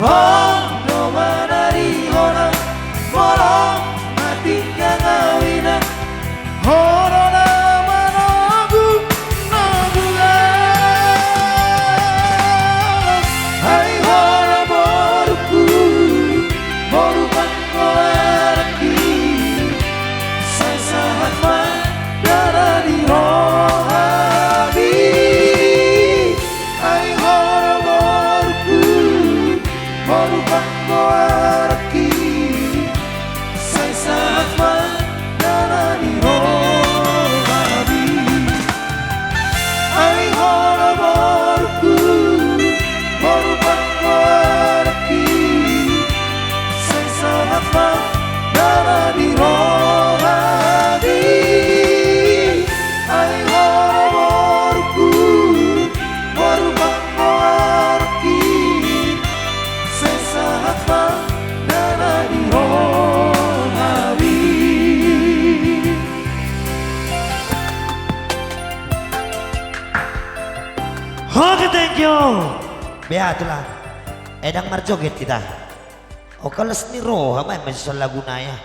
Hono manari hona moro mati kang awina hono nama nagu nagu hai hono moruku moru pangkoaraki saya sangat mandara di rohani hai hono moruku moru pangkoaraki saya sangat mandara di rohani hai hono moruku moru pangkoaraki saya sangat mandara di rohani hai hono moruku moru pangkoaraki saya sangat mandara di rohani. Oke, thank you. Beatulah. Edang marjoget kita. O kalas ni Roha may masya lagu na ya.